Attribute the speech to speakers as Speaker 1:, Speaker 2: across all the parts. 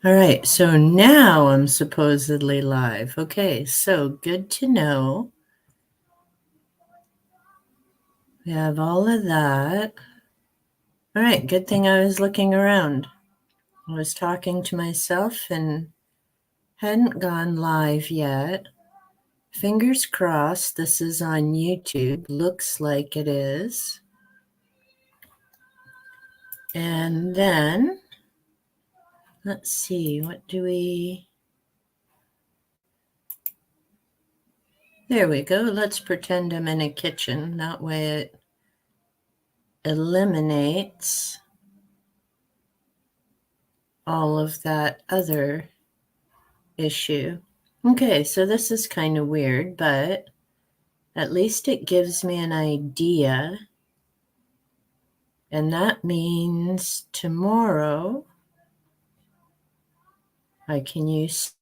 Speaker 1: All right, so now I'm supposedly live. Okay, so good to know. We have all of that. All right, good thing I was looking around. I was talking to myself and hadn't gone live yet. Fingers crossed this is on YouTube. Looks like it is. And then, let's see, what do we... There we go. Let's pretend I'm in a kitchen. That way it eliminates all of that other issue. Okay, so this is kind of weird, but at least it gives me an idea. And that means tomorrow I can use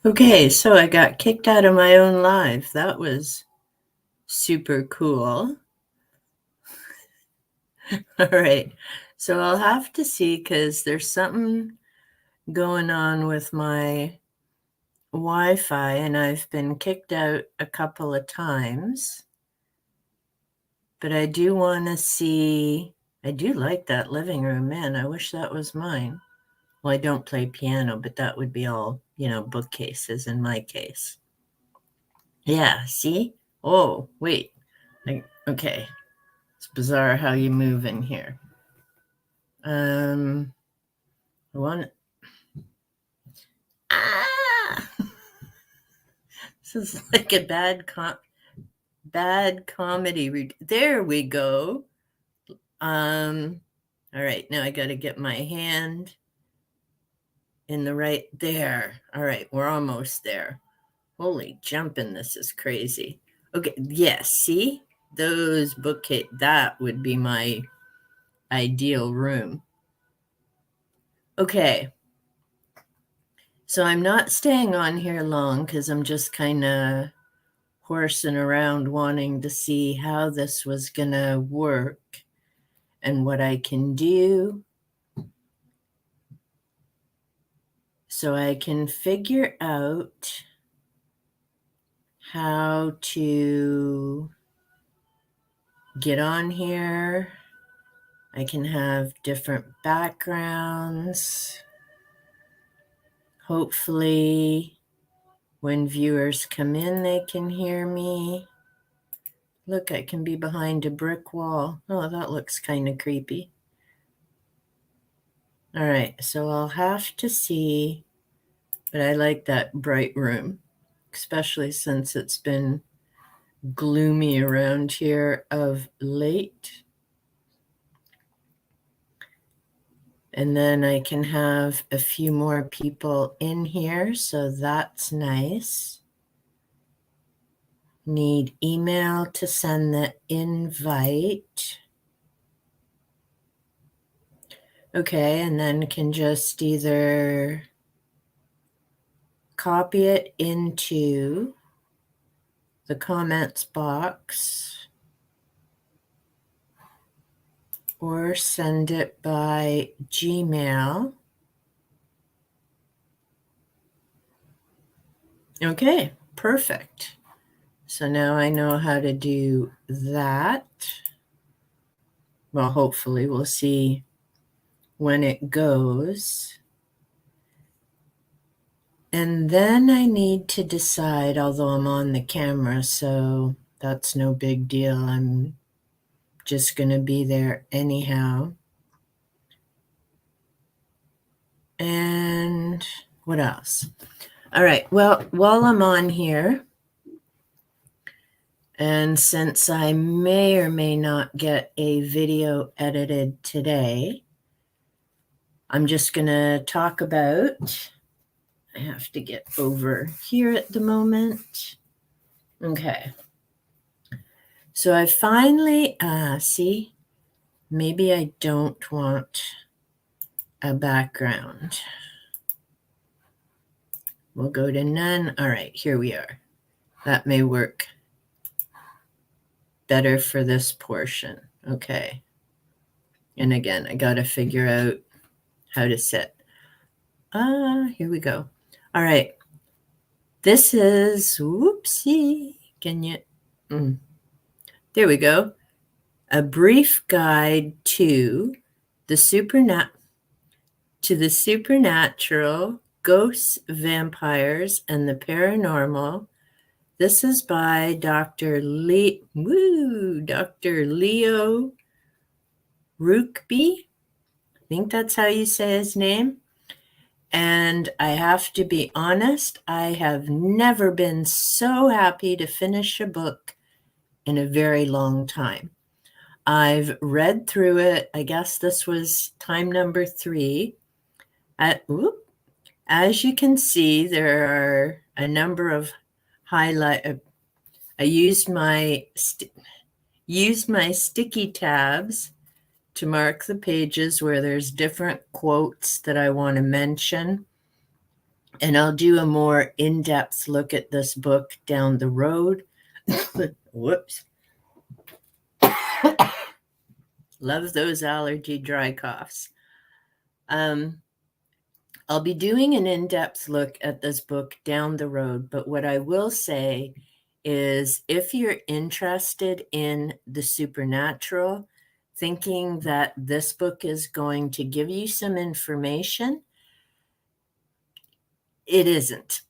Speaker 1: Okay, so I got kicked out of my own live. That was super cool. All right, so I'll have to see because there's something going on with my Wi-Fi and I've been kicked out a couple of times. But I do want to see, I do like that living room. Man, I wish that was mine. Well, I don't play piano, but that would be all, bookcases in my case. Yeah, see? Oh, wait. Okay. It's bizarre how you move in here. One. Ah! This is like a bad comedy. There we go. All right, now I got to get my hand in the right there. All right, we're almost there. Holy jumping, this is crazy. Okay, yes, see? Those bookcase, that would be my ideal room. Okay. So I'm not staying on here long because I'm just kind of horsing around wanting to see how this was going to work and what I can do so I can figure out how to get on here. I can have different backgrounds. Hopefully, when viewers come in, they can hear me. Look, I can be behind a brick wall. Oh, that looks kind of creepy. All right, so I'll have to see, but I like that bright room, especially since it's been gloomy around here of late. And then I can have a few more people in here, so that's nice. Need email to send the invite. Okay, and then can just either copy it into the comments box or send it by Gmail. Okay, perfect. So now I know how to do that. Well, hopefully we'll see when it goes. And then I need to decide, although I'm on the camera, so that's no big deal. I'm just going to be there anyhow. And what else? All right. Well, while I'm on here, and since I may or may not get a video edited today, I'm just going to talk about, I have to get over here at the moment. Okay. So I finally, see, maybe I don't want a background. We'll go to none. All right, here we are. That may work better for this portion. Okay. And again, I got to figure out how to set. Here we go. All right. This is, whoopsie. Can you, there we go. A brief guide to the supernatural, ghosts, vampires, and the paranormal. This is by Dr. Leo Rookby. I think that's how you say his name. And I have to be honest, I have never been so happy to finish a book in a very long time. I've read through it. I guess this was time number 3. As you can see, there are a number of highlight. I used my sticky tabs to mark the pages where there's different quotes that I want to mention. And I'll do a more in-depth look at this book down the road. Whoops. Love those allergy dry coughs. I'll be doing an in-depth look at this book down the road, but what I will say is if you're interested in the supernatural, thinking that this book is going to give you some information, it isn't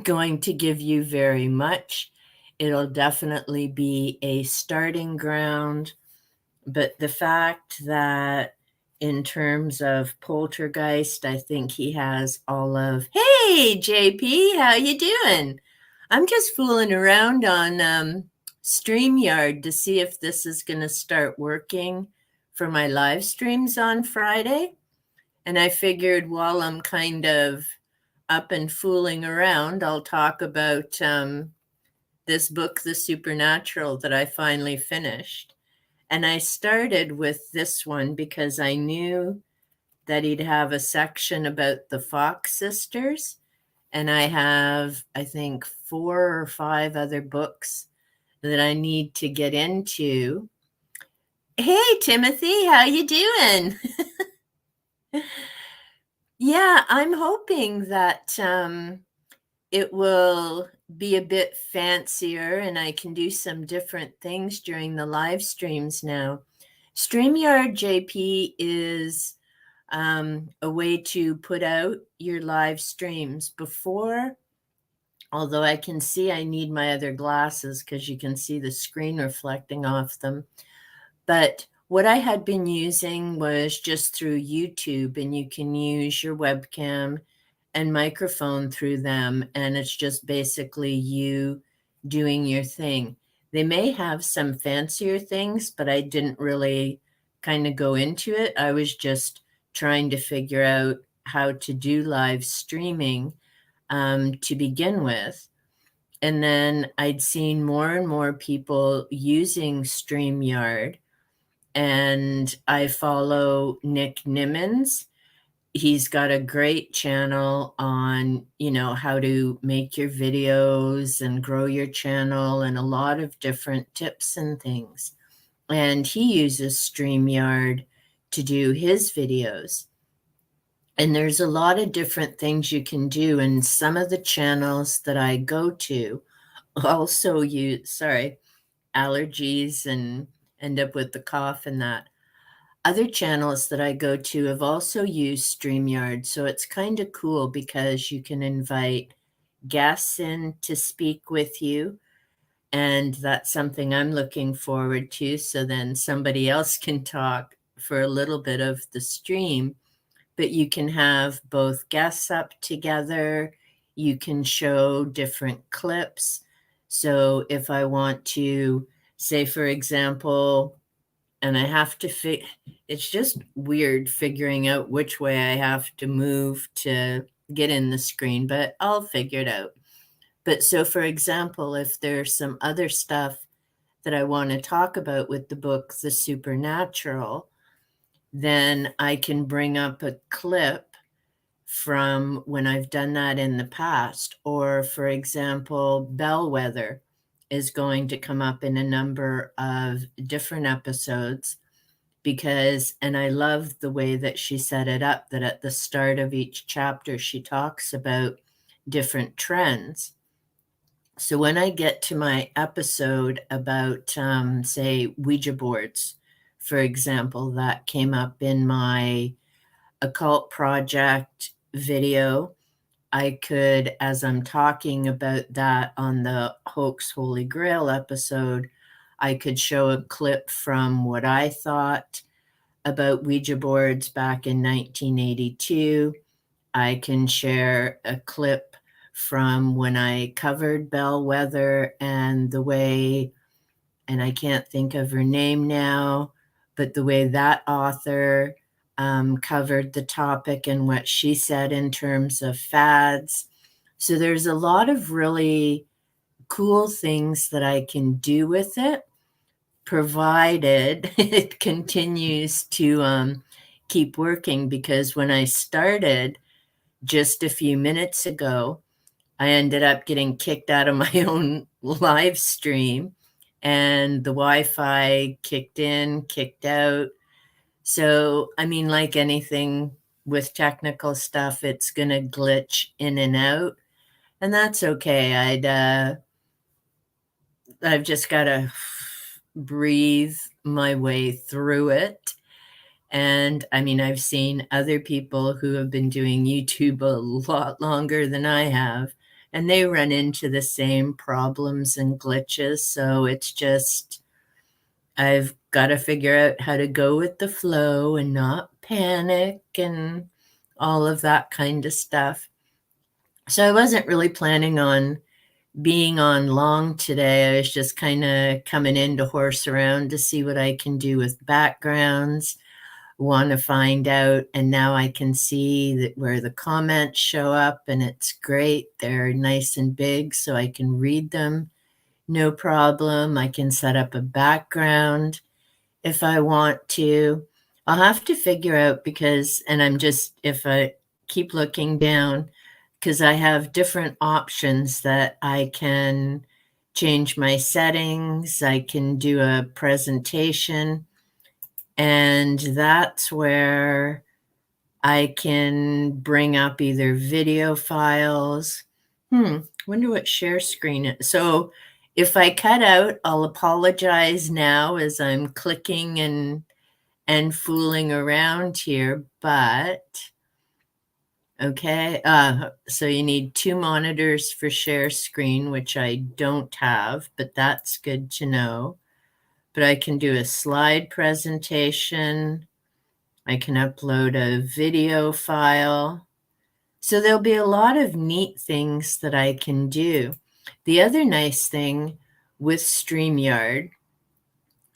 Speaker 1: going to give you very much. It'll definitely be a starting ground, but the fact that in terms of poltergeist, I think he has all of, hey, JP, how you doing? I'm just fooling around on Streamyard to see if this is going to start working for my live streams on Friday. And I figured while I'm kind of up and fooling around, I'll talk about this book, The Supernatural, that I finally finished. And I started with this one because I knew that he'd have a section about the Fox sisters. And I have, I think, 4 or 5 other books that I need to get into. Hey, Timothy, how you doing? Yeah, I'm hoping that it will be a bit fancier and I can do some different things during the live streams now. StreamYard JP is a way to put out your live streams before, although I can see I need my other glasses because you can see the screen reflecting off them. But what I had been using was just through YouTube, and you can use your webcam and microphone through them, and it's just basically you doing your thing. They may have some fancier things, but I didn't really kind of go into it. I was just trying to figure out how to do live streaming to begin with. And then I'd seen more and more people using StreamYard, and I follow Nick Nimmons. He's got a great channel on, how to make your videos and grow your channel and a lot of different tips and things. And he uses StreamYard to do his videos. And there's a lot of different things you can do. And some of the channels that I go to also use, allergies and end up with the cough and that. Other channels that I go to have also used StreamYard, so it's kind of cool because you can invite guests in to speak with you, and that's something I'm looking forward to, so then somebody else can talk for a little bit of the stream, but you can have both guests up together, you can show different clips. So if I want to, say, for example, and I have to it's just weird figuring out which way I have to move to get in the screen, but I'll figure it out. But so, for example, if there's some other stuff that I want to talk about with the book, The Supernatural, then I can bring up a clip from when I've done that in the past. Or, for example, Bellwether is going to come up in a number of different episodes because, and I love the way that she set it up, that at the start of each chapter, she talks about different trends. So when I get to my episode about, say, Ouija boards, for example, that came up in my occult project video, I could, as I'm talking about that on the Hoax Holy Grail episode, I could show a clip from what I thought about Ouija boards back in 1982. I can share a clip from when I covered Bellwether and the way, and I can't think of her name now, but the way that author covered the topic and what she said in terms of fads. So there's a lot of really cool things that I can do with it, provided it continues to keep working. Because when I started, just a few minutes ago, I ended up getting kicked out of my own live stream, and the Wi-Fi kicked in, kicked out. So, I mean, like anything with technical stuff, it's going to glitch in and out, and that's okay. I've just got to breathe my way through it. And I mean, I've seen other people who have been doing YouTube a lot longer than I have, and they run into the same problems and glitches. So it's just, I've got to figure out how to go with the flow and not panic and all of that kind of stuff. So I wasn't really planning on being on long today. I was just kind of coming in to horse around to see what I can do with backgrounds, want to find out. And now I can see that where the comments show up, and it's great. They're nice and big, so I can read them. No problem. I can set up a background if I want to. I'll have to figure out because, and I'm just, if I keep looking down, because I have different options that I can change my settings. I can do a presentation, and that's where I can bring up either video files. Wonder what share screen is. So if I cut out, I'll apologize now as I'm clicking and fooling around here, but okay. So you need 2 monitors for share screen, which I don't have, but that's good to know. But I can do a slide presentation. I can upload a video file. So there'll be a lot of neat things that I can do. The other nice thing with Streamyard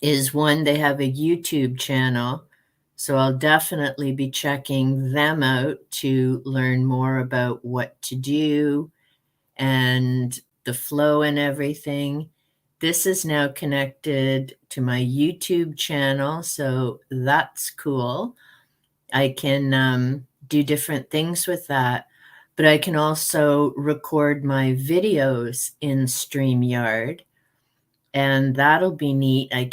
Speaker 1: is, one, they have a YouTube channel. So I'll definitely be checking them out to learn more about what to do and the flow and everything. This is now connected to my YouTube channel, so that's cool. I can do different things with that, but I can also record my videos in StreamYard, and that'll be neat. I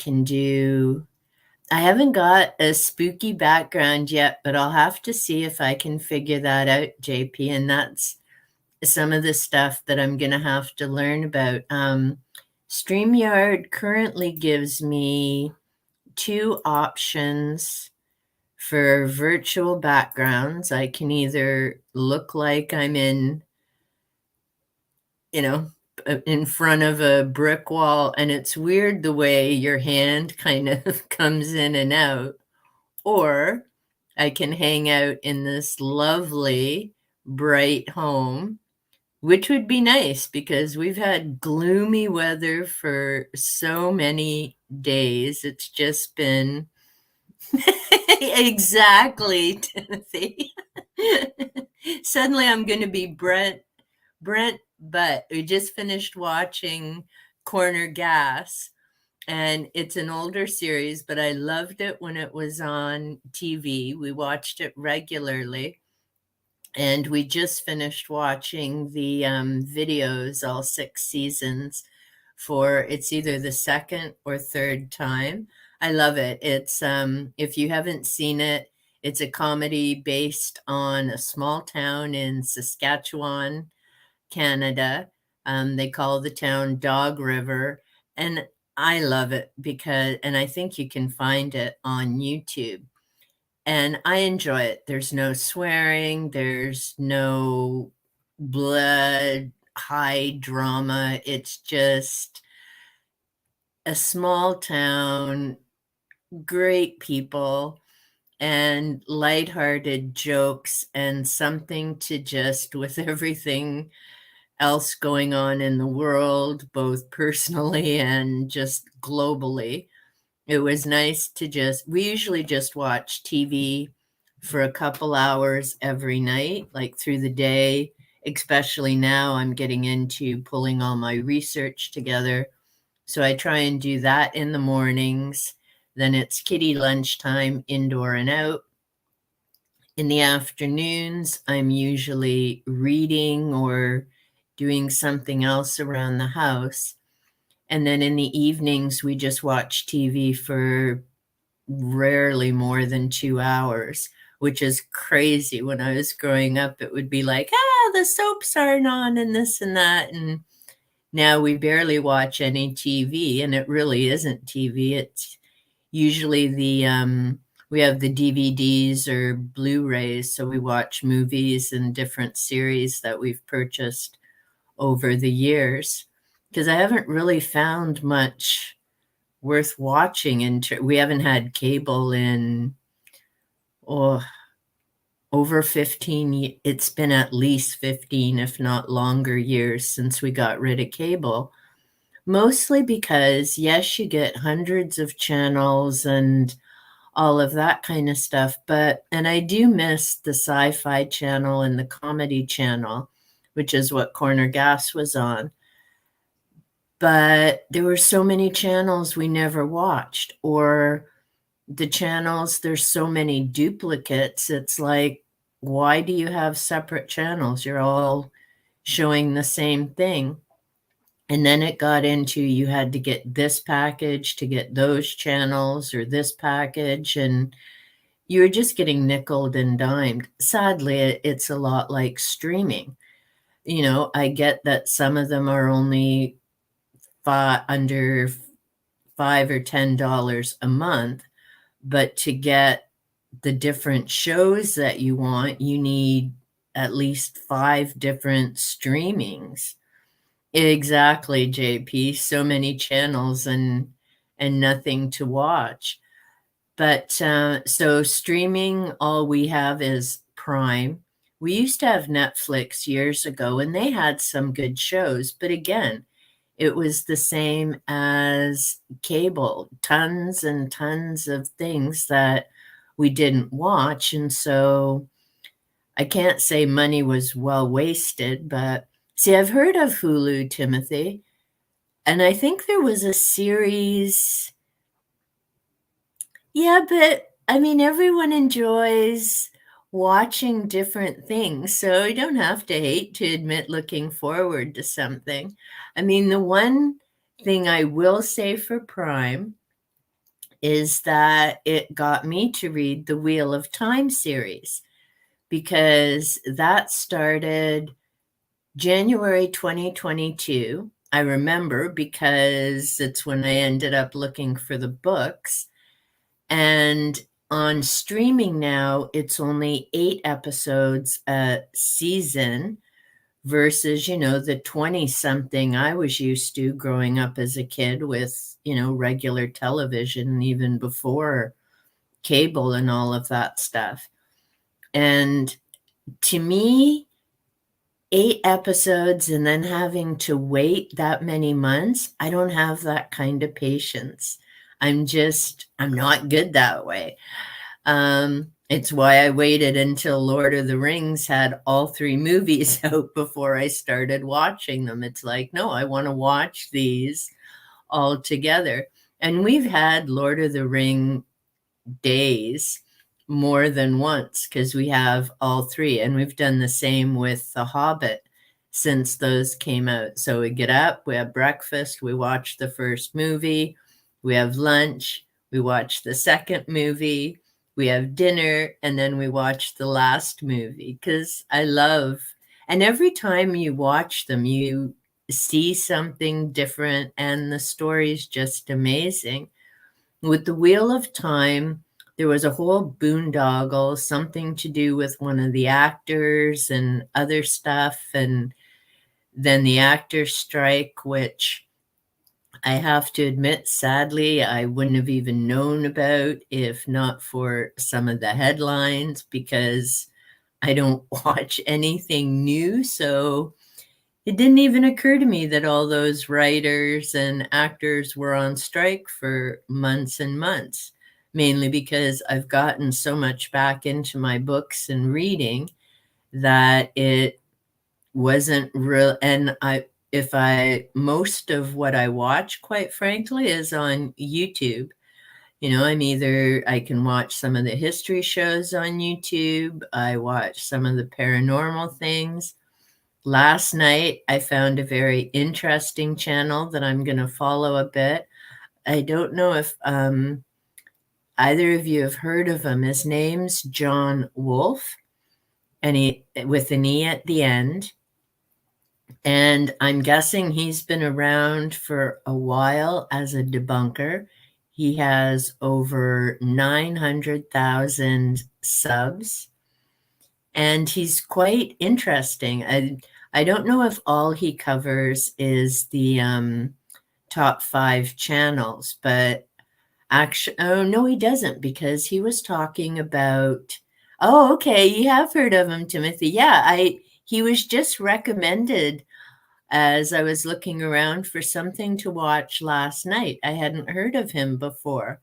Speaker 1: haven't got a spooky background yet, but I'll have to see if I can figure that out, JP, and that's some of the stuff that I'm going to have to learn about. StreamYard currently gives me 2 options for virtual backgrounds. I can either look like I'm in front of a brick wall, and it's weird the way your hand kind of comes in and out, or I can hang out in this lovely, bright home, which would be nice because we've had gloomy weather for so many days. It's just been exactly, Timothy. Suddenly I'm going to be Brent, but we just finished watching Corner Gas, and it's an older series, but I loved it when it was on TV. We watched it regularly, and we just finished watching the videos, all 6 seasons, for it's either the second or third time. I love it. It's if you haven't seen it, it's a comedy based on a small town in Saskatchewan, Canada. They call the town Dog River, and I love it because, and I think you can find it on YouTube. And I enjoy it. There's no swearing, there's no blood, high drama. It's just a small town, great people, and lighthearted jokes, and something to just, with everything else going on in the world, both personally and just globally. It was nice to we usually just watch TV for a couple hours every night, like through the day. Especially now, I'm getting into pulling all my research together. So I try and do that in the mornings. Then it's kitty lunchtime, indoor and out. In the afternoons, I'm usually reading or doing something else around the house. And then in the evenings, we just watch TV for rarely more than 2 hours, which is crazy. When I was growing up, it would be like, the soaps aren't on and this and that. And now we barely watch any TV, and it really isn't TV. It's usually we have the DVDs or Blu-rays, so we watch movies and different series that we've purchased over the years. Because I haven't really found much worth watching. We haven't had cable in oh, over 15. It's been at least 15, if not longer, years since we got rid of cable. Mostly because, yes, you get hundreds of channels and all of that kind of stuff, and I do miss the sci-fi channel and the comedy channel, which is what Corner Gas was on. But there were so many channels we never watched, or the channels, there's so many duplicates. It's like, why do you have separate channels? You're all showing the same thing. And then it got into you had to get this package to get those channels or this package, and you were just getting nickeled and dimed. Sadly, it's a lot like streaming. I get that some of them are only under $5 or $10 a month, but to get the different shows that you want, you need at least 5 different streamings. Exactly, JP. So many channels and nothing to watch. But so streaming, all we have is Prime. We used to have Netflix years ago, and they had some good shows. But again, it was the same as cable, tons and tons of things that we didn't watch. And so I can't say money was well wasted, but see, I've heard of Hulu, Timothy, and I think there was a series. Yeah, but I mean, everyone enjoys watching different things, so you don't have to hate to admit looking forward to something. I mean, the one thing I will say for Prime is that it got me to read the Wheel of Time series, because that started January 2022. I remember because it's when I ended up looking for the books. And on streaming now, it's only 8 episodes a season versus, the 20 something I was used to growing up as a kid with, regular television, even before cable and all of that stuff. And to me, 8 episodes and then having to wait that many months, I don't have that kind of patience. I'm not good that way. It's why I waited until Lord of the Rings had all 3 movies out before I started watching them. It's like, no, I want to watch these all together. And we've had Lord of the Ring days more than once because we have all 3, and we've done the same with The Hobbit since those came out. So we get up, we have breakfast, we watch the first movie, we have lunch, we watch the second movie, we have dinner, and then we watch the last movie because and every time you watch them, you see something different, and the story is just amazing. With the Wheel of Time, there was a whole boondoggle, something to do with one of the actors and other stuff, and then the actors' strike, which I have to admit, sadly, I wouldn't have even known about if not for some of the headlines, because I don't watch anything new. So it didn't even occur to me that all those writers and actors were on strike for months and months, mainly because I've gotten so much back into my books and reading that it wasn't real. And most of what I watch, quite frankly, is on YouTube. I can watch some of the history shows on YouTube. I watch some of the paranormal things. Last night, I found a very interesting channel that I'm going to follow a bit. I don't know if either of you have heard of him. His name's John Wolfe, and he with an E at the end. And I'm guessing he's been around for a while as a debunker. He has over 900,000 subs, and he's quite interesting. I don't know if all he covers is the top 5 channels, but actually, oh no, he doesn't, because he was talking about. Oh, okay, you have heard of him, Timothy. Yeah, he was just recommended as I was looking around for something to watch last night. I hadn't heard of him before,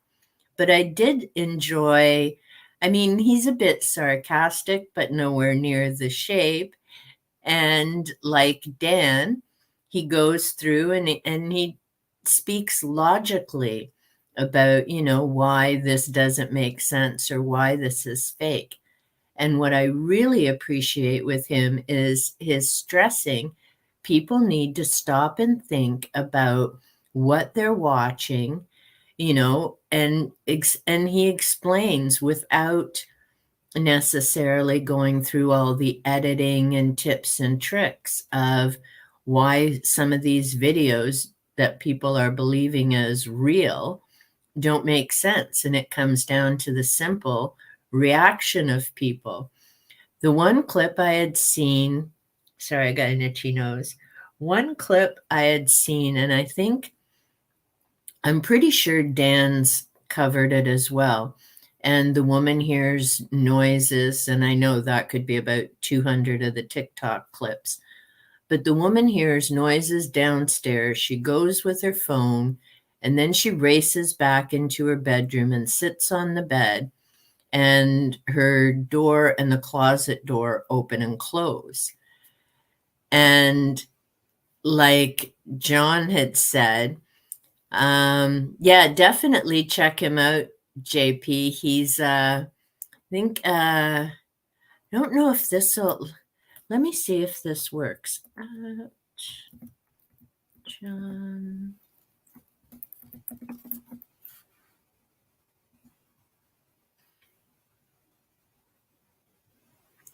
Speaker 1: but I did enjoy. I mean, he's a bit sarcastic, but nowhere near the shape. And like Dan, he goes through and he speaks logically about, why this doesn't make sense or why this is fake. And what I really appreciate with him is his stressing people need to stop and think about what they're watching, and he explains without necessarily going through all the editing and tips and tricks of why some of these videos that people are believing as real don't make sense. And it comes down to the simple reaction of people. The one clip I had seen, sorry, I got an itchy nose. One clip I had seen, and I'm pretty sure Dan's covered it as well. And the woman hears noises, and I know that could be about 200 of the TikTok clips. But the woman hears noises downstairs. She goes with her phone, and then she races back into her bedroom and sits on the bed, and her door and the closet door open and close. And like John had said, yeah, definitely check him out, JP. He's, I don't know if this will, let me see if this works. John.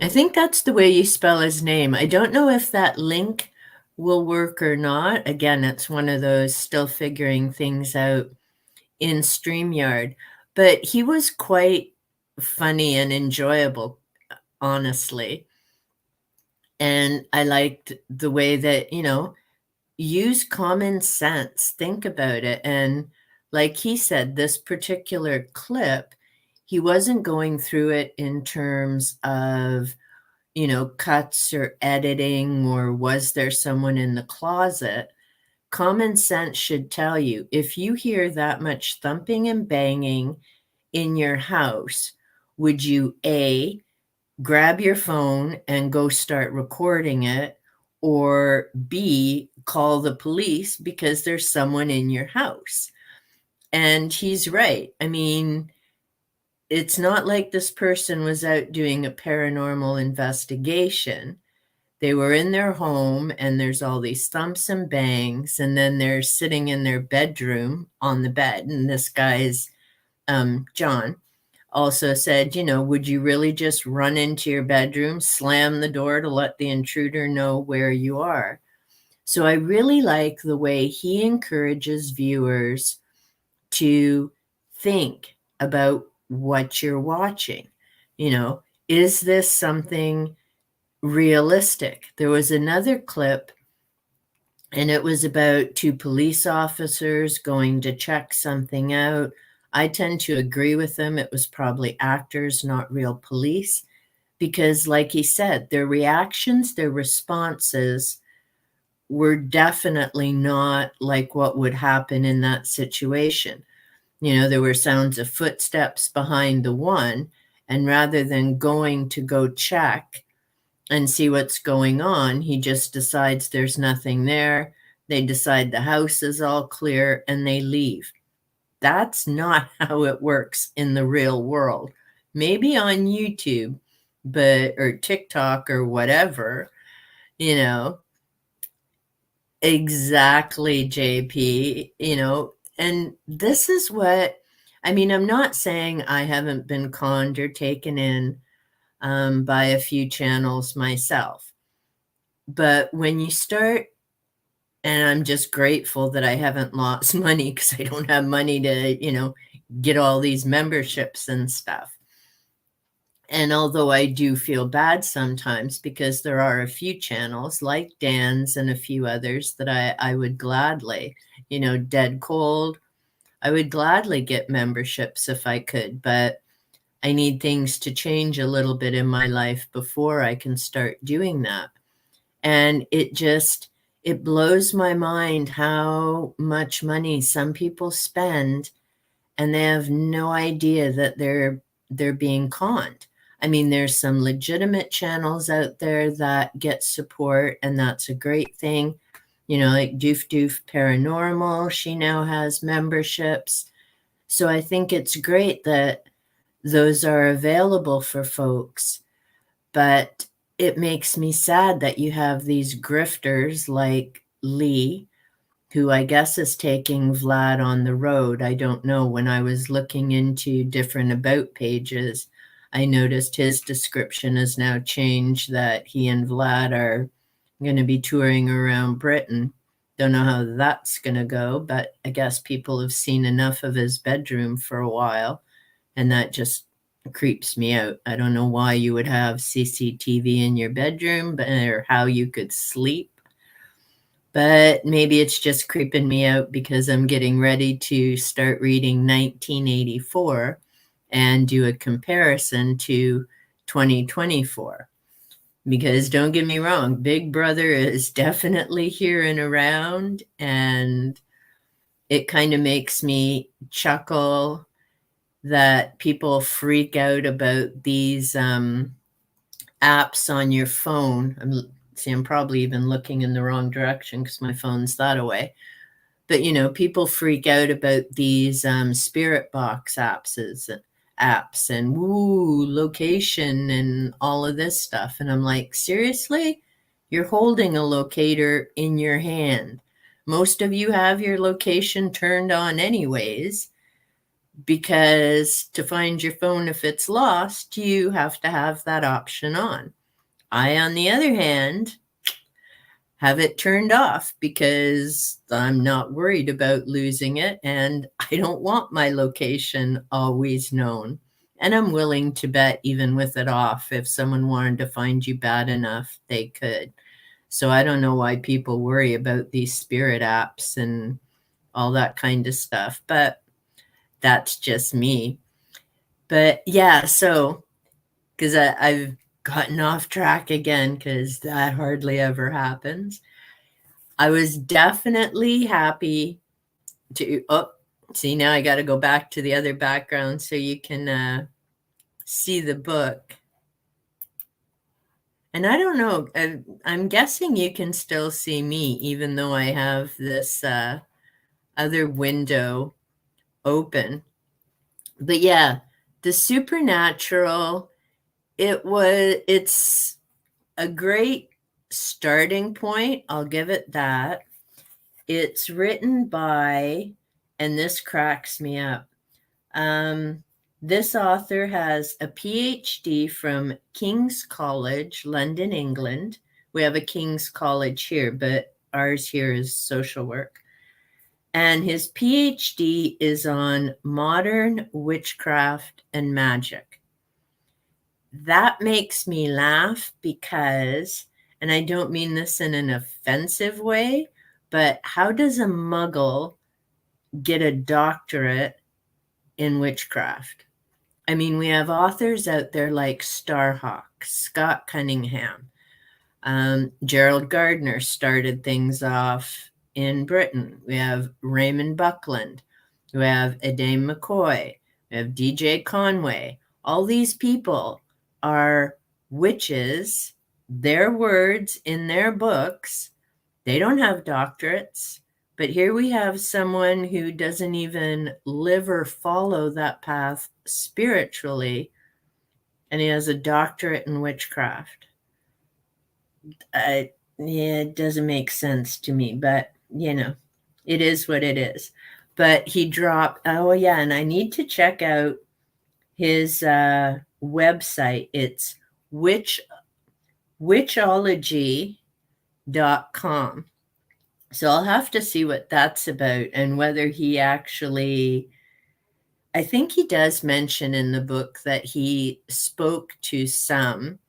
Speaker 1: I think that's the way you spell his name. I don't know if that link will work or not. Again, it's one of those still figuring things out in Streamyard. But he was quite funny and enjoyable, honestly. And I liked the way that, use common sense, think about it. And like he said, this particular clip, he wasn't going through it in terms of, cuts or editing or was there someone in the closet. Common sense should tell you if you hear that much thumping and banging in your house, would you A, grab your phone and go start recording it, or B, call the police because there's someone in your house? And he's right. I mean, it's not like this person was out doing a paranormal investigation. They were in their home and there's all these thumps and bangs, and then they're sitting in their bedroom on the bed. And this guy's, John, also said, would you really just run into your bedroom, slam the door to let the intruder know where you are? So I really like the way he encourages viewers to think about what you're watching. Is this something realistic? There was another clip, and it was about 2 police officers going to check something out. I tend to agree with them. It was probably actors, not real police, because like he said, their reactions, their responses were definitely not like what would happen in that situation. There were sounds of footsteps behind the one, and rather than going to go check and see what's going on, he just decides there's nothing there. They decide the house is all clear and they leave. That's not how it works in the real world. Maybe on YouTube, but or TikTok or whatever, you know. Exactly, JP, and this is what I mean, I'm not saying I haven't been conned or taken in by a few channels myself. But when you start, and I'm just grateful that I haven't lost money because I don't have money to, get all these memberships and stuff. And although I do feel bad sometimes because there are a few channels like Dan's and a few others that I would gladly, Dead Cold, I would gladly get memberships if I could, but I need things to change a little bit in my life before I can start doing that. And it blows my mind how much money some people spend and they have no idea that they're being conned. I mean, there's some legitimate channels out there that get support, and that's a great thing. Like Doof Doof Paranormal, she now has memberships. So I think it's great that those are available for folks. But it makes me sad that you have these grifters like Lee, who I guess is taking Vlad on the road. I don't know. When I was looking into different about pages, I noticed his description has now changed that he and Vlad are going to be touring around Britain. Don't know how that's going to go, but I guess people have seen enough of his bedroom for a while, and that just creeps me out. I don't know why you would have CCTV in your bedroom, or how you could sleep. But maybe it's just creeping me out because I'm getting ready to start reading 1984 and do a comparison to 2024. Because don't get me wrong, Big Brother is definitely here and around, and it kind of makes me chuckle that people freak out about these apps on your phone. I'm probably even looking in the wrong direction because my phone's that away. But, people freak out about these spirit box apps and location and all of this stuff. And I'm like, seriously? You're holding a locator in your hand. Most of you have your location turned on anyways, because to find your phone if it's lost, you have to have that option on. I, on the other hand, have it turned off because I'm not worried about losing it, and I don't want my location always known. And I'm willing to bet even with it off, if someone wanted to find you bad enough, they could. So I don't know why people worry about these spirit apps and all that kind of stuff, but that's just me. But yeah, so because I've gotten off track again because that hardly ever happens. I was definitely happy to, see, now I got to go back to the other background so you can see the book. And I don't know, I'm guessing you can still see me even though I have this other window open. But yeah, the supernatural, it's a great starting point. I'll give it that. It's written by, and this cracks me up. This author has a PhD from King's College, London, England. We have a King's College here, but ours here is social work. And his PhD is on modern witchcraft and magic. That makes me laugh because, and I don't mean this in an offensive way, but how does a muggle get a doctorate in witchcraft? I mean, we have authors out there like Starhawk, Scott Cunningham, Gerald Gardner started things off in Britain. We have Raymond Buckland. We have Adaine McCoy. We have DJ Conway. All these people are witches. Their words in their books. They don't have doctorates, But here we have someone who doesn't even live or follow that path spiritually, and he has a doctorate in witchcraft. Yeah, it doesn't make sense to me, but it is what it is. But he dropped, oh yeah, and I need to check out his website. It's witchology.com. So I'll have to see what that's about and whether he actually, I think he does mention in the book that he spoke to some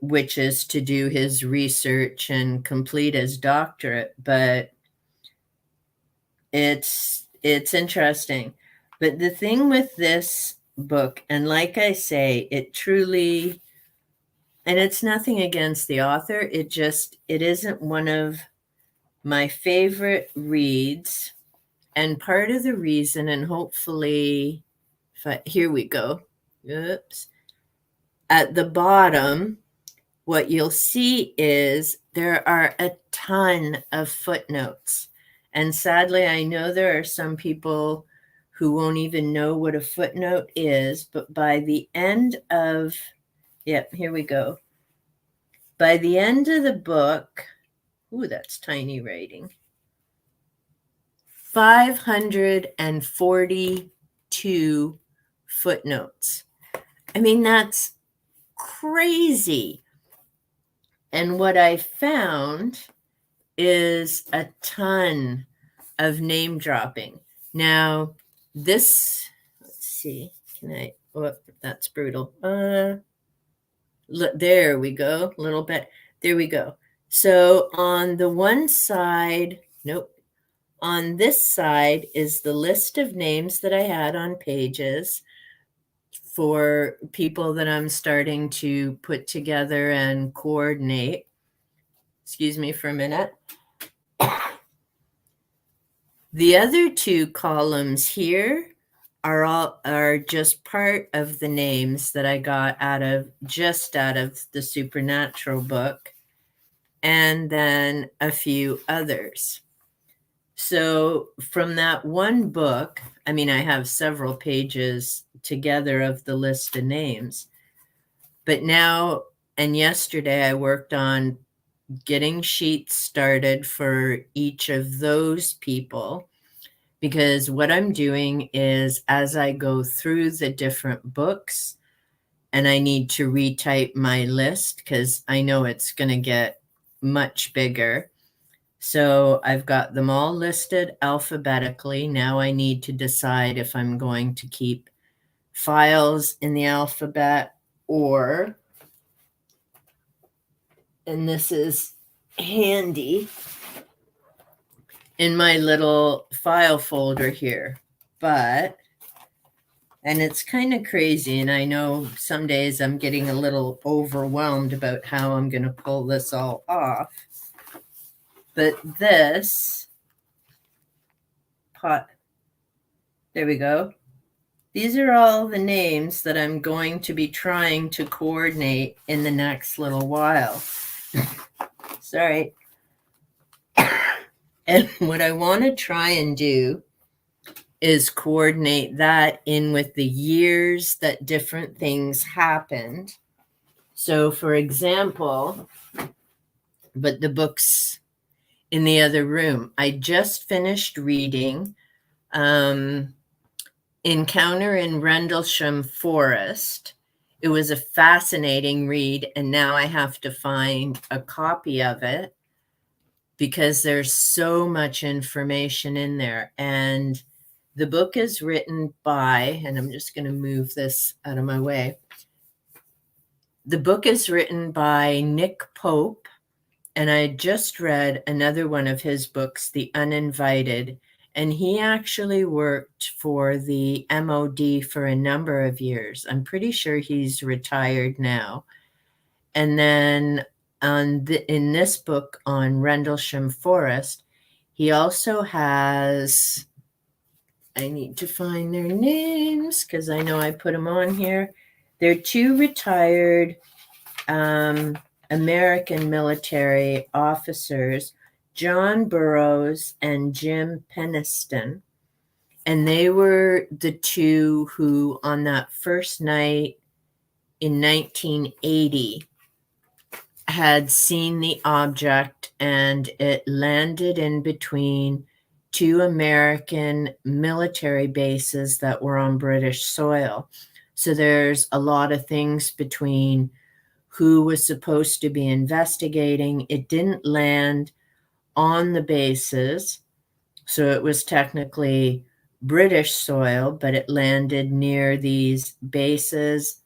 Speaker 1: witches to do his research and complete his doctorate, but it's interesting. But the thing with this book, and like I say, it truly, and it's nothing against the author, it isn't one of my favorite reads. And part of the reason, and hopefully, here we go. Oops. At the bottom, what you'll see is there are a ton of footnotes. And sadly, I know there are some people who won't even know what a footnote is, but by the end of, here we go. By the end of the book, ooh, that's tiny writing, 542 footnotes. I mean, that's crazy. And what I found is a ton of name dropping. Now, let's see, that's brutal. Look, there we go, a little bit. There we go. So on the one side, on this side is the list of names that I had on pages for people that I'm starting to put together and coordinate. Excuse me for a minute. The other two columns here are just part of the names that I got out of the Supernatural book, and then a few others. So from that one book, I mean, I have several pages together of the list of names, but now and yesterday I worked on getting sheets started for each of those people, because what I'm doing is as I go through the different books, and I need to retype my list because I know it's going to get much bigger. So I've got them all listed alphabetically. Now I need to decide if I'm going to keep files in the alphabet or, and this is handy, in my little file folder here. And it's kind of crazy, and I know some days I'm getting a little overwhelmed about how I'm going to pull this all off. But this pot, there we go. These are all the names that I'm going to be trying to coordinate in the next little while. Sorry. And what I want to try and do is coordinate that in with the years that different things happened. So, for example, but the books in the other room, I just finished reading Encounter in Rendlesham Forest. It was a fascinating read, and now I have to find a copy of it because there's so much information in there. And the book is written by, and I'm just going to move this out of my way. The book is written by Nick Pope, and I just read another one of his books, The Uninvited, and he actually worked for the MOD for a number of years. I'm pretty sure he's retired now. And then in this book on Rendlesham Forest, he also has, I need to find their names because I know I put them on here. They're two retired American military officers, John Burroughs and Jim Peniston. And they were the two who, on that first night in 1980, had seen the object, and it landed in between two American military bases that were on British soil. So there's a lot of things between who was supposed to be investigating. It didn't land on the bases, so it was technically British soil, but it landed near these bases.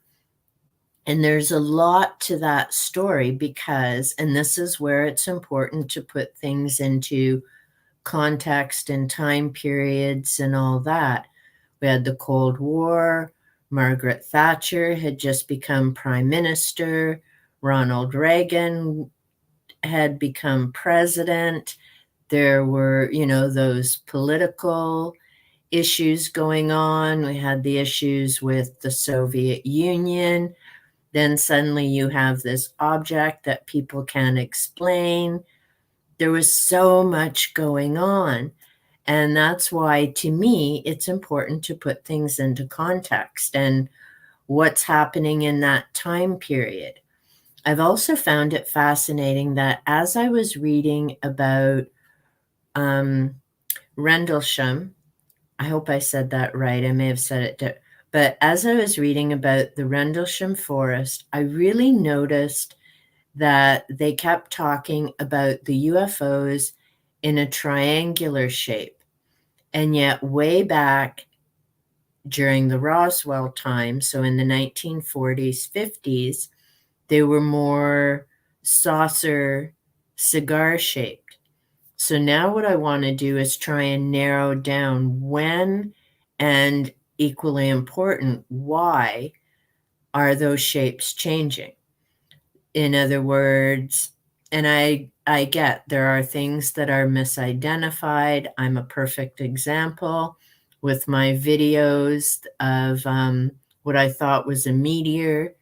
Speaker 1: And there's a lot to that story because, and this is where it's important to put things into context and time periods and all that. We had the Cold War. Margaret Thatcher had just become prime minister. Ronald Reagan had become president. There were, those political issues going on. We had the issues with the Soviet Union. Then suddenly you have this object that people can't explain. There was so much going on. And that's why, to me, it's important to put things into context and what's happening in that time period. I've also found it fascinating that as I was reading about Rendlesham, I hope I said that right. I may have said it, but as I was reading about the Rendlesham Forest, I really noticed that they kept talking about the UFOs in a triangular shape. And yet way back during the Roswell time, so in the 1940s, 50s, they were more saucer cigar shaped. So now what I want to do is try and narrow down when, and equally important, why are those shapes changing? In other words, and I get there are things that are misidentified. I'm a perfect example with my videos of what I thought was a meteor.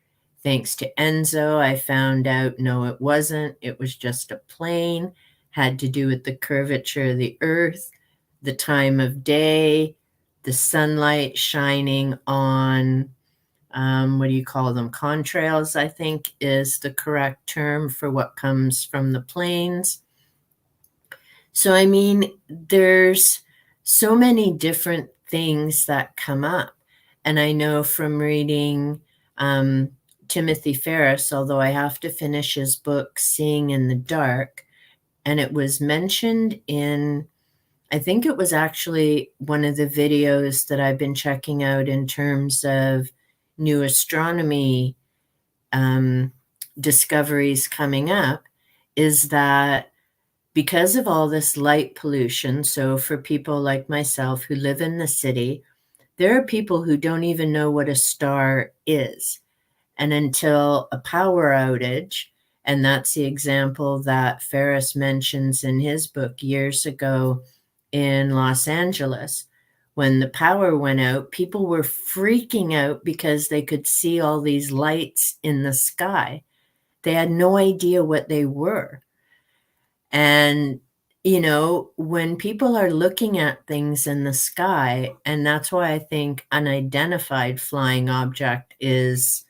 Speaker 1: Thanks to Enzo, I found out, no, it wasn't. It was just a plane. Had to do with the curvature of the earth, the time of day, the sunlight shining on, what do you call them? Contrails, I think is the correct term for what comes from the plains. So, I mean, there's so many different things that come up. And I know from reading Timothy Ferris, although I have to finish his book, Seeing in the Dark, and it was mentioned in, I think it was actually one of the videos that I've been checking out in terms of new astronomy discoveries coming up, is that because of all this light pollution, so for people like myself who live in the city, there are people who don't even know what a star is. And until a power outage, and that's the example that Ferris mentions in his book years ago in Los Angeles, when the power went out, people were freaking out because they could see all these lights in the sky. They had no idea what they were. And, when people are looking at things in the sky, and that's why I think unidentified flying object is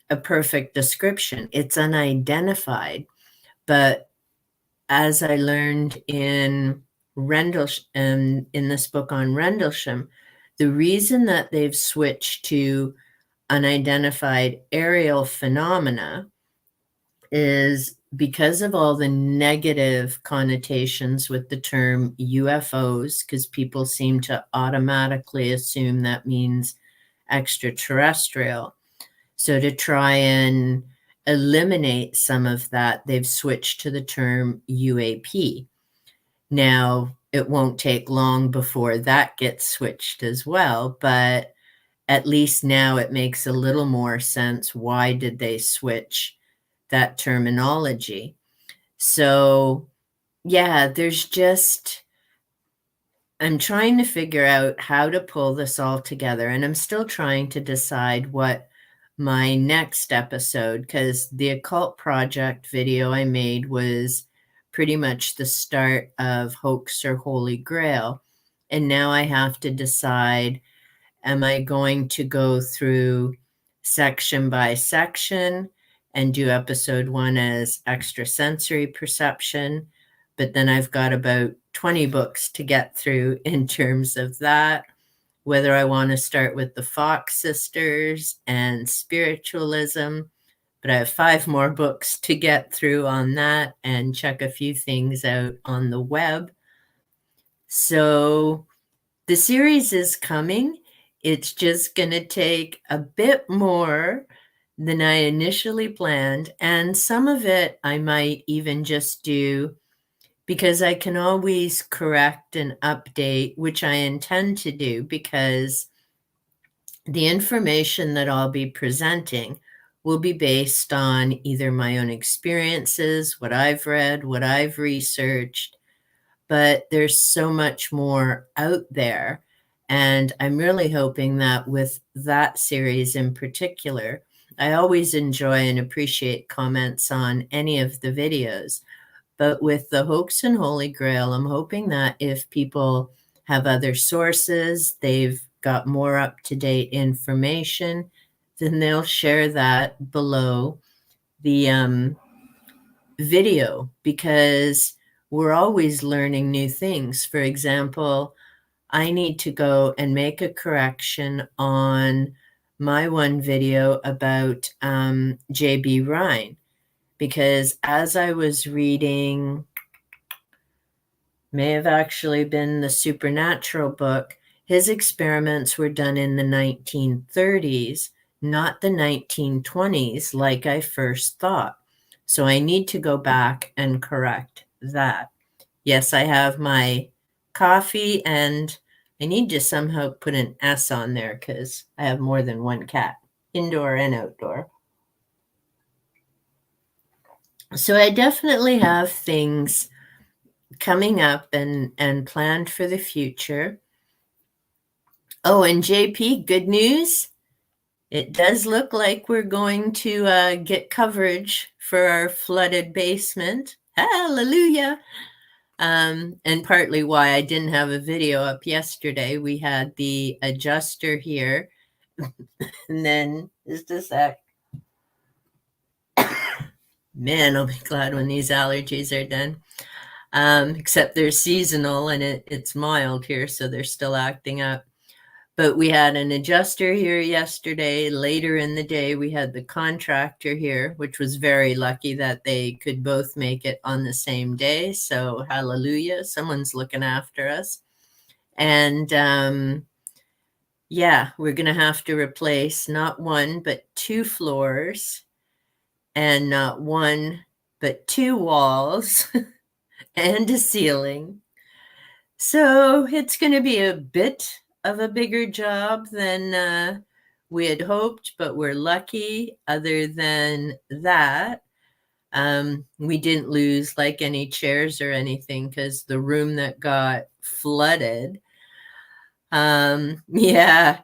Speaker 1: a perfect description. It's unidentified, but as I learned in Rendlesham, in this book on Rendlesham, the reason that they've switched to unidentified aerial phenomena is because of all the negative connotations with the term UFOs, because people seem to automatically assume that means extraterrestrial. So to try and eliminate some of that, they've switched to the term UAP. Now, it won't take long before that gets switched as well, but at least now it makes a little more sense. Why did they switch that terminology? So, yeah, I'm trying to figure out how to pull this all together, and I'm still trying to decide what my next episode, because the Occult Project video I made was pretty much the start of Hoax or Holy Grail. And now I have to decide, am I going to go through section by section and do episode 1 as extrasensory perception? But then I've got about 20 books to get through in terms of that. Whether I want to start with the Fox sisters and spiritualism, but I have 5 more books to get through on that and check a few things out on the web. So the series is coming. It's just going to take a bit more than I initially planned. And some of it I might even just do because I can always correct and update, which I intend to do, because the information that I'll be presenting will be based on either my own experiences, what I've read, what I've researched, but there's so much more out there. And I'm really hoping that with that series in particular, I always enjoy and appreciate comments on any of the videos. But with the Hoax and Holy Grail, I'm hoping that if people have other sources, they've got more up-to-date information, then they'll share that below the video, because we're always learning new things. For example, I need to go and make a correction on my one video about J.B. Rhine, because as I was reading, may have actually been the Supernatural book, his experiments were done in the 1930s, not the 1920s, like I first thought. So I need to go back and correct that. Yes, I have my coffee, and I need to somehow put an S on there because I have more than one cat, indoor and outdoor. So I definitely have things coming up and planned for the future. Oh, and JP, good news. It does look like we're going to get coverage for our flooded basement. Hallelujah. And partly why I didn't have a video up yesterday. We had the adjuster here. And then, just a sec. Man, I'll be glad when these allergies are done. Except they're seasonal and it's mild here, so they're still acting up. But we had an adjuster here yesterday. Later in the day, we had the contractor here, which was very lucky that they could both make it on the same day. So hallelujah, someone's looking after us. And yeah, we're going to have to replace not 1, but 2 floors, and not 1, but 2 walls and a ceiling. So it's going to be a bit of a bigger job than we had hoped, but we're lucky. Other than that, we didn't lose like any chairs or anything, because the room that got flooded, yeah,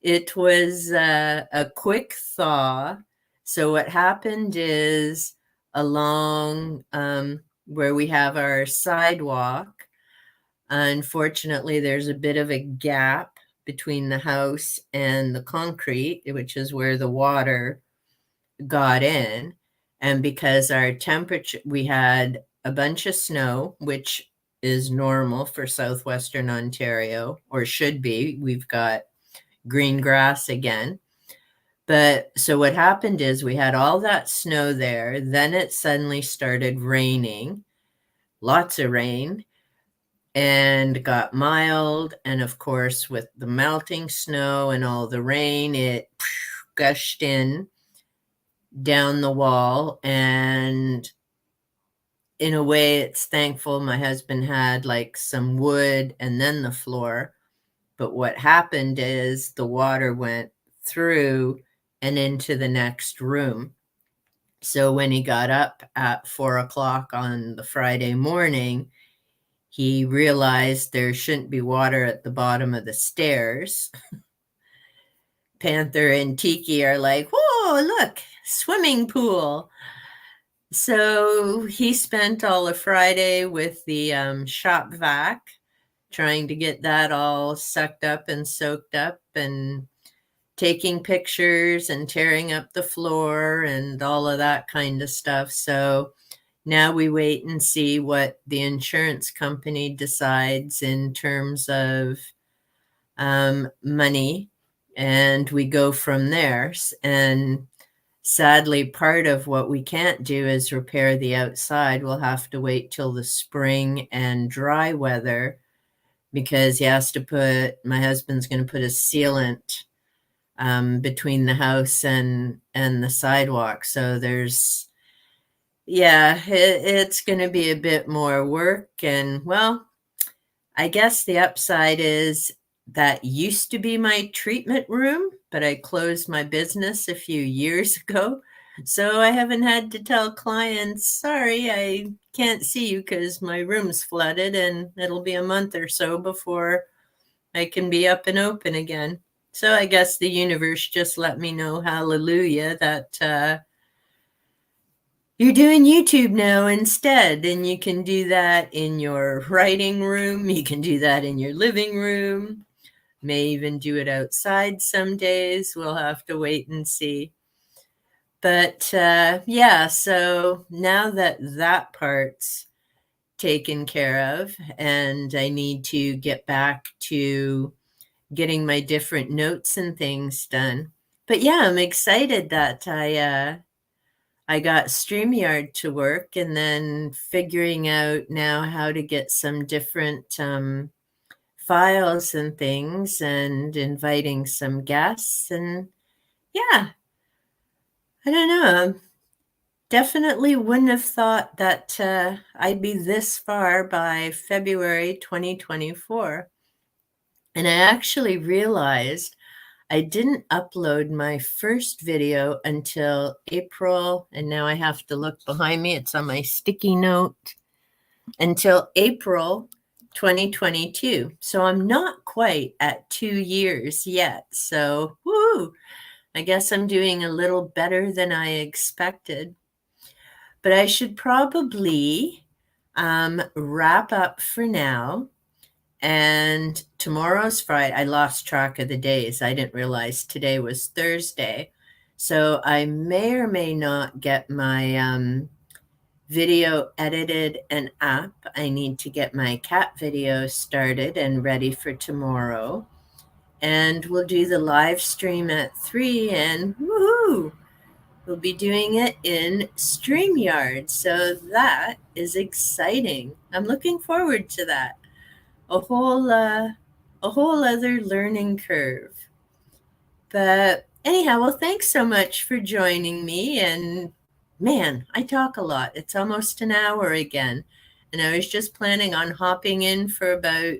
Speaker 1: it was a quick thaw. So what happened is, along where we have our sidewalk, unfortunately, there's a bit of a gap between the house and the concrete, which is where the water got in. And because our temperature, we had a bunch of snow, which is normal for southwestern Ontario, or should be. We've got green grass again. But so what happened is, we had all that snow there. Then it suddenly started raining, lots of rain, and got mild. And of course, with the melting snow and all the rain, it gushed in down the wall. And in a way, it's thankful my husband had like some wood and then the floor. But what happened is, the water went through and into the next room. So when he got up at 4 o'clock on the Friday morning, he realized there shouldn't be water at the bottom of the stairs. Panther and Tiki are like, whoa, look, swimming pool. So he spent all of Friday with the shop vac, trying to get that all sucked up and soaked up and taking pictures and tearing up the floor and all of that kind of stuff. So now we wait and see what the insurance company decides in terms of money, and we go from there. And sadly, part of what we can't do is repair the outside. We'll have to wait till the spring and dry weather because my husband's going to put a sealant between the house and the sidewalk. So it's going to be a bit more work. And well, I guess the upside is that used to be my treatment room, but I closed my business a few years ago. So I haven't had to tell clients, sorry, I can't see you because my room's flooded, and it'll be a month or so before I can be up and open again. So I guess the universe just let me know, hallelujah, that you're doing YouTube now instead, and you can do that in your writing room. You can do that in your living room. May even do it outside some days. We'll have to wait and see. But so now that that part's taken care of, and I need to get back to getting my different notes and things done. But yeah, I'm excited that I got Streamyard to work, and then figuring out now how to get some different files and things, and inviting some guests. And yeah, I don't know. Definitely wouldn't have thought that I'd be this far by February 2024. And I actually realized I didn't upload my first video until April, and now I have to look behind me. It's on my sticky note. Until April 2022. So I'm not quite at 2 years yet. So, woo! I guess I'm doing a little better than I expected. But I should probably wrap up for now. And tomorrow's Friday. I lost track of the days. I didn't realize today was Thursday. So I may or may not get my video edited and up. I need to get my cat video started and ready for tomorrow. And we'll do the live stream at 3, and woohoo! We'll be doing it in Streamyard. So that is exciting. I'm looking forward to that. A whole other learning curve. But anyhow, well, thanks so much for joining me. And man, I talk a lot. It's almost an hour again. And I was just planning on hopping in for about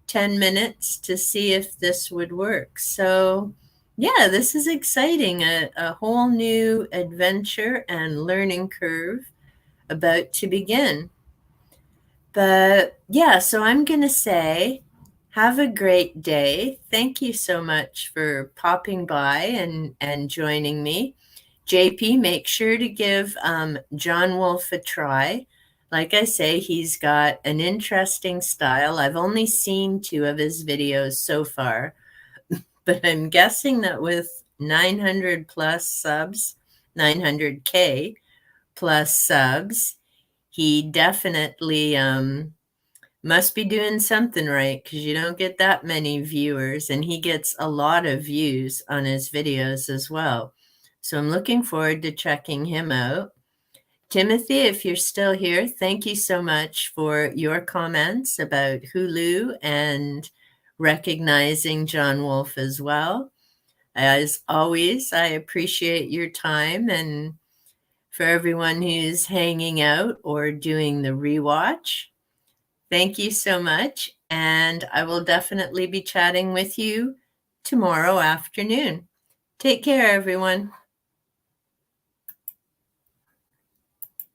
Speaker 1: 10 minutes to see if this would work. So yeah, this is exciting. A whole new adventure and learning curve about to begin. But yeah, so I'm going to say, have a great day. Thank you so much for popping by and joining me. JP, make sure to give John Wolfe a try. Like I say, he's got an interesting style. I've only seen 2 of his videos so far, but I'm guessing that with 900 plus subs, 900K plus subs, he definitely must be doing something right, because you don't get that many viewers, and he gets a lot of views on his videos as well. So I'm looking forward to checking him out. Timothy, if you're still here, thank you so much for your comments about Hulu and recognizing John Wolfe as well. As always, I appreciate your time, and for everyone who's hanging out or doing the rewatch, thank you so much, and I will definitely be chatting with you tomorrow afternoon. Take care, everyone.